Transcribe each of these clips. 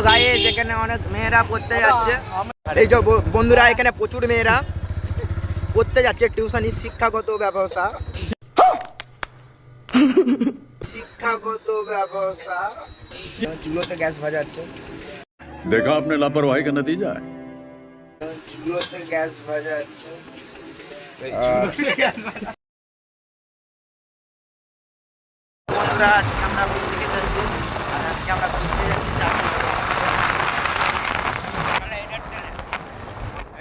Guys এখানে অনেক মেয়েরা পড়তে যাচ্ছে। এই যে বন্ধুরা এখানে প্রচুর মেয়েরা পড়তে যাচ্ছে টিউশনি শিক্ষাগত ব্যবস্থা শিক্ষাগত ব্যবস্থা। চুলোতে গ্যাস ভাজাচ্ছে। देखा आपने लापरवाही का नतीजा है। চুলোতে গ্যাস ভাজাচ্ছে। বন্ধুরা আজকে আমরা ঘুরতে যাচ্ছি আর আজকে আমরা ঘুরতে যাচ্ছি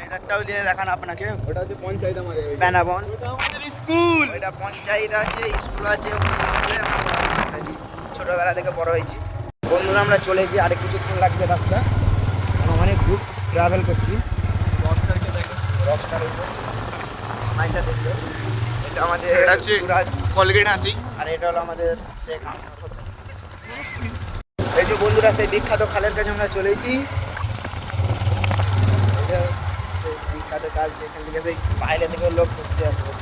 এইটাও দিয়ে দেখান আপনাকে। ওটা হচ্ছে পঞ্চায়েত আমাদের বেনাবন স্কুল। এটা পঞ্চায়েত আছে, স্কুল আছে, স্কুলে আমরা পড়াশোনা করেছি, ছোটবেলা থেকে বড় হয়েছি। বন্ধুরা আমরা চলেছি, আর কিছুক্ষণ লাগবে রাস্তা। আমরা অনেক দূর ট্রাভেল করছি। রকস্টার মাইন্ডটা দেখলো। এটা আমাদের কলগেট আসি। আর এটা হলো আমাদের শেখ আহমেদ হোসেন। এই যে বন্ধুরা সেই বিখ্যাত খালের কাছে আমরা চলেছি। সেই বিখ্যাত কাল যেখান থেকে সেই বাইরে থেকে লোক ঘুরতে আসবে।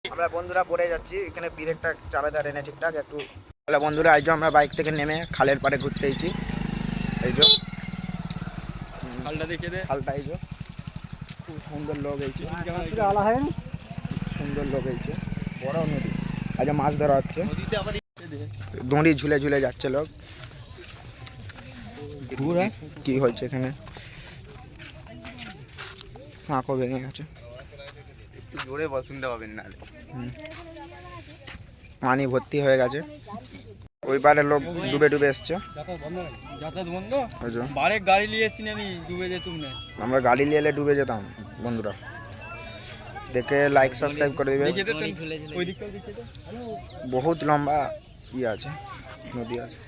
আমরা বন্ধুরা পড়ে যাচ্ছি, এখানে ব্রেকটা চালাতে পারে না ঠিকঠাক একটু। তাহলে বন্ধুরা এই যে আমরা বাইক থেকে নেমে খালের পাড়ে ঘুরতে এসেছি। এই যে খালটা দেখে দে। খালটা এই যে খুব সুন্দর লোক হয়েছে, সুন্দর লোক হয়েছে, বড় নদী। আজ মাছ ধরা হচ্ছে, দড়ি ঝুলে ঝুলে যাচ্ছে লোক। কি হয়েছে এখানে? শাঁখও ভেঙে গেছে। একটু জোরে বল, শুনতে পাবেন না। পানি ভর্তি হয়ে গেছে, ওই পারে লোক ডুবে ডুবে এসছে। গাড়ি নিয়ে এসছি আমি, ডুবে যেতুম না। আমরা গাড়ি নিয়ে এলে ডুবে যেতাম। বন্ধুরা দেখে লাইক সাবস্ক্রাইব করে দেবে। বহুত লম্বা ইয়ে আছে, নদী আছে।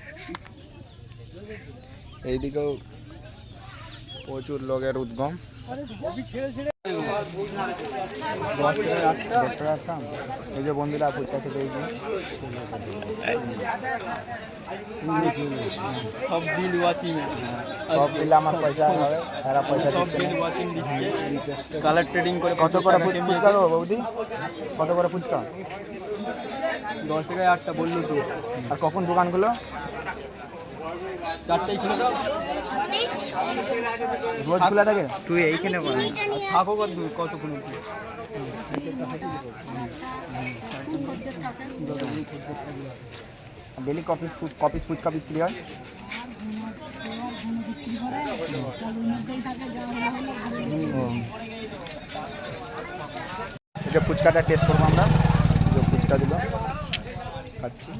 এইদিকেও প্রচুর লোকের উদ্গম। এই যে বন্ধুরা ফুচকা খেতে এসেছি। সব বিল ওয়াশিং, সব বিল আমার পয়সা হবে, তারা পয়সা দিচ্ছে। কালার ট্রেডিং করে। কত করে ফুচকা গো বৌদি? কত করে ফুচকা? 10 টাকায় 8টা বললো তো। আর কখন দোকানগুলো? 4টায় খুলে দাও। রোজ খোলা থাকে? তুই এইখানে থাকো কতক্ষণ? ডেলি কপি ফুচকা বিক্রি হয়। এই যে ফুচকাটা টেস্ট করবো আমরা। যে ফুচকা দিল খাচ্ছি।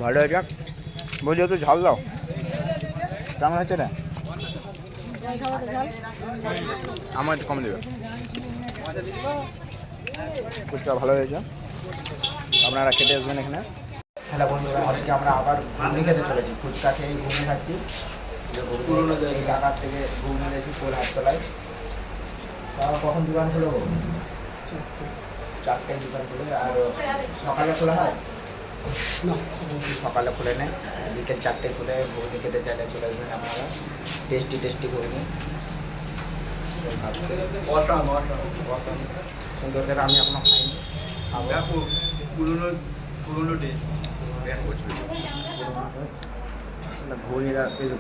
ভালো হয়েছে, বলছি একটু ঝাল দাও। কেমন হচ্ছে রে? আমার একটু কম দেবে। ফুচকা ভালো হয়েছে, আপনারা খেতে আসবেন এখানে। হ্যালো বন্ধুরা, আজকে আমরা আবার ঘুগনি খেতে চলেছি। ফুচকা খেয়ে ঘুগনি খাচ্ছি। পুরোনো এই ঢাকার থেকে ঘুগনি নিয়েছি কোল হাটতলায়। তাও কখন দোকান খুলো? 4টায় দোকান খুলে। আর সকালে খোলা হয় না? সকালে খুলে নেয়, বিকেল 4টায় খুলে। ঘুগনি খেতে চাইলে চলে আসবেন আপনারা। টেস্টি ঘুগনি সুন্দর করে। আমি এখনো খাইনি, খাবো। পুরোনো টেস্ট।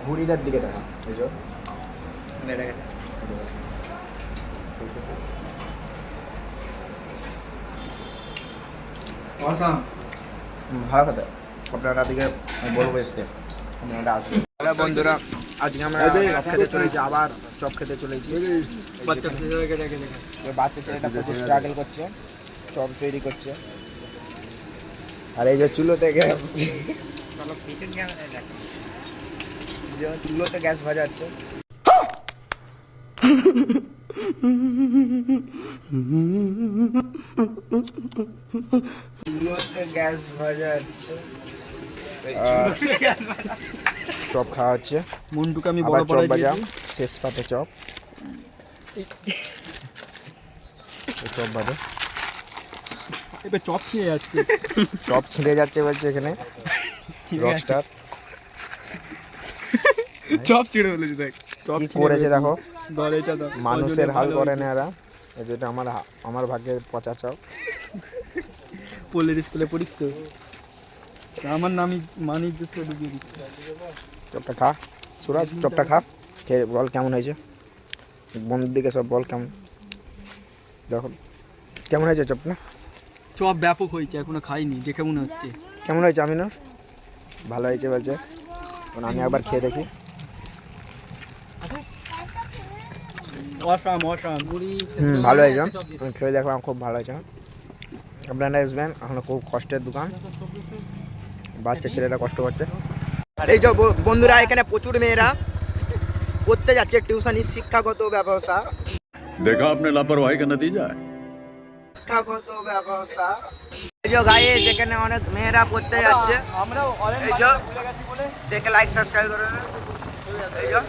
ঘুড়িটার দিকে দেখা। এই যে ভালো খেতে। আপনারা দিকে বলবো এসতে, আপনারা আসবেন। বন্ধুরা আজকে আমরা চপ খেতে চলেছি, আবার চপ খেতে চলেছি। বাচ্চা ছেলেটা প্রচুর স্ট্রাগল করছে, চপ তৈরি করছে। আর এই যে চুলোতে গ্যাস, চুলোতে গ্যাস ভাজাচ্ছে। চুলোতে গ্যাস ভাজাচ্ছে, চপ খাওয়া হচ্ছে। মন্টুকে আমি আবার চপ ভাজা, শেষ পাতে চপ। চপ ভাজা, এবার চপ ছিঁড়ে যাচ্ছে। চপ ছিঁড়ে যাচ্ছে বলছে এখানে রকস্টার। চপ ছিঁড়ে বলেছে দেখ। চপ কি ছিঁড়ে করেছে ফেলেছি। দেখো, ধর এটা ধর। মানুষের ওজনে হাল ভালো করে হয়েছে। না এরা। এই যেটা আমার ভাগ্যে পচা চপ। পোলের স্কুলে পড়িস তো? আমার নামই মানিক দিতে ডুবিয়ে দিচ্ছে। চপটা খা সুরাজ, চপটা খা, খেয়ে বল কেমন হয়েছে। বন্ধুর দিকে সব বল কেমন, দেখো কেমন হয়েছে চপটা। চপ ব্যাপক হয়েছে, এখনো খাইনি, দেখে মনে হচ্ছে। কেমন হয়েছে আমিনুর? ভালো হয়েছে বলছে, এখন আমি একবার খেয়ে দেখি। অসাম মুড়ি ভালো হয়েছে, আমি খেয়ে দেখলাম খুব ভালো হয়েছে। আপনারা আসবেন, এখন খুব কষ্টের দোকান, বাচ্চা ছেলেরা কষ্ট করছে। এই যে বন্ধুরা, এখানে প্রচুর মেয়েরা পড়তে যাচ্ছে টিউশনি, শিক্ষাগত ব্যবস্থা, देखा आपने लापरवाही का नतीजा है। শিক্ষাগত ব্যবস্থা। এই যে গাইস, এখানে অনেক মেয়েরা পড়তে যাচ্ছে। আমরাও এই যে দেখে লাইক সাবস্ক্রাইব করে দেন। এই যে